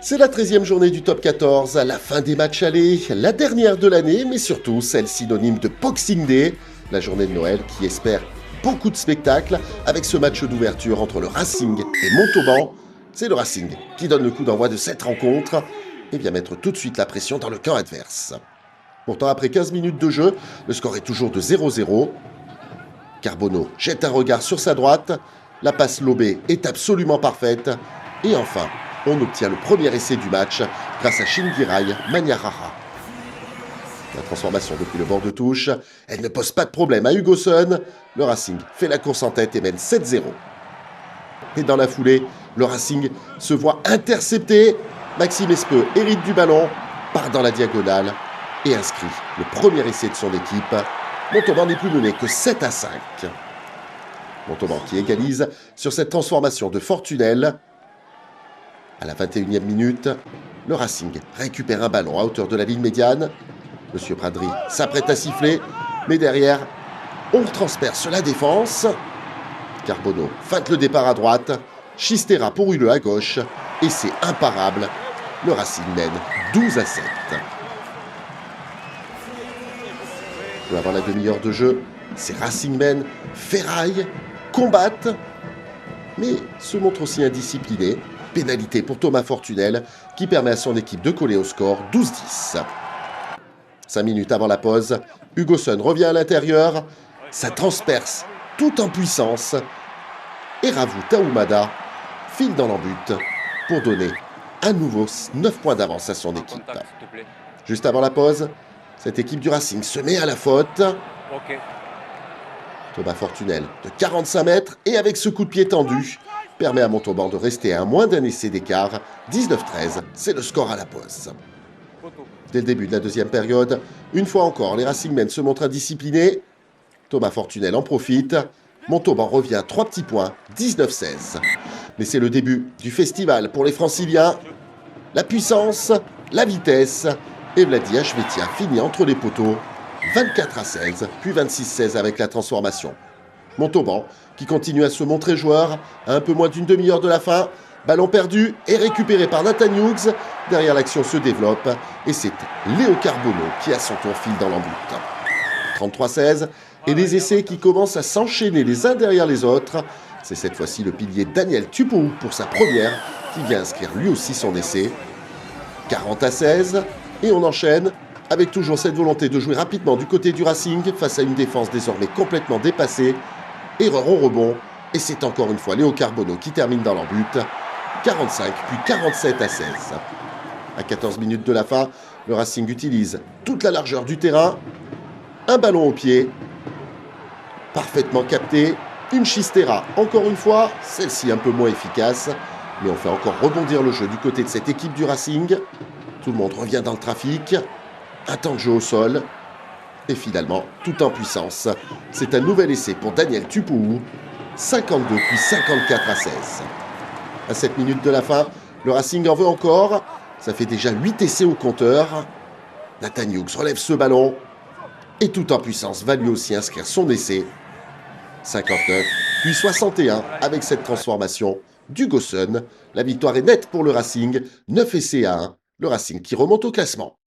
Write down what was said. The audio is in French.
C'est la 13e journée du top 14, la fin des matchs allés, la dernière de l'année, mais surtout celle synonyme de Boxing Day, la journée de Noël qui espère beaucoup de spectacles avec ce match d'ouverture entre le Racing et Montauban. C'est le Racing qui donne le coup d'envoi de cette rencontre et vient mettre tout de suite la pression dans le camp adverse. Pourtant, après 15 minutes de jeu, le score est toujours de 0-0. Carbonneau jette un regard sur sa droite, la passe lobée est absolument parfaite et enfin, on obtient le premier essai du match grâce à Shingirai Maniaraha. La transformation depuis le bord de touche, elle ne pose pas de problème à Hugoson. Le Racing fait la course en tête et mène 7-0. Et dans la foulée, le Racing se voit intercepté. Maxime Espeux hérite du ballon, part dans la diagonale et inscrit le premier essai de son équipe. Montauban n'est plus mené que 7-5. Montauban qui égalise sur cette transformation de Fortunel. À la 21e minute, le Racing récupère un ballon à hauteur de la ligne médiane. Monsieur Pradry s'apprête à siffler, mais derrière, on transperce la défense. Carbonneau feinte le départ à droite, Chistera pour Huleux à gauche, et c'est imparable. Le Racing mène 12-7. Peu avant la demi-heure de jeu, ces Racingmen ferraillent, combattent, mais se montrent aussi indisciplinés. Pénalité pour Thomas Fortunel qui permet à son équipe de coller au score 12-10. 5 minutes avant la pause, Hugoson revient à l'intérieur, ça transperce tout en puissance et Ravou Taoumada file dans l'embut pour donner à nouveau 9 points d'avance à son équipe. Juste avant la pause, cette équipe du Racing se met à la faute. Thomas Fortunel de 45 mètres et avec ce coup de pied tendu, permet à Montauban de rester à moins d'un essai d'écart. 19-13, c'est le score à la pause. Dès le début de la deuxième période, une fois encore, les Racingmen se montrent indisciplinés. Thomas Fortunel en profite. Montauban revient 3 petits points, 19-16. Mais c'est le début du festival pour les Franciliens. La puissance, la vitesse, et Vladi Achvetia finit entre les poteaux. 24-16, puis 26-16 avec la transformation. Montauban, qui continue à se montrer joueur, à un peu moins d'une demi-heure de la fin. Ballon perdu et récupéré par Nathan Hughes. Derrière, l'action se développe et c'est Léo Carbonneau qui à son tour file dans l'embut. 33-16 et des essais qui commencent à s'enchaîner les uns derrière les autres. C'est cette fois-ci le pilier Daniel Tupou pour sa première qui vient inscrire lui aussi son essai. 40-16 et on enchaîne avec toujours cette volonté de jouer rapidement du côté du Racing face à une défense désormais complètement dépassée. Erreur au rebond, et c'est encore une fois Léo Carbonneau qui termine dans l'embut. 45 puis 47-16. À 14 minutes de la fin, le Racing utilise toute la largeur du terrain. Un ballon au pied, parfaitement capté. Une Chistera, encore une fois, celle-ci un peu moins efficace. Mais on fait encore rebondir le jeu du côté de cette équipe du Racing. Tout le monde revient dans le trafic. Un temps de jeu au sol. Et finalement, tout en puissance, c'est un nouvel essai pour Daniel Tupou. 52 puis 54-16. À 7 minutes de la fin, le Racing en veut encore. Ça fait déjà 8 essais au compteur. Nathan Hughes relève ce ballon. Et tout en puissance va lui aussi inscrire son essai. 59 puis 61 avec cette transformation d'Hugoson. La victoire est nette pour le Racing. 9 essais à 1. Le Racing qui remonte au classement.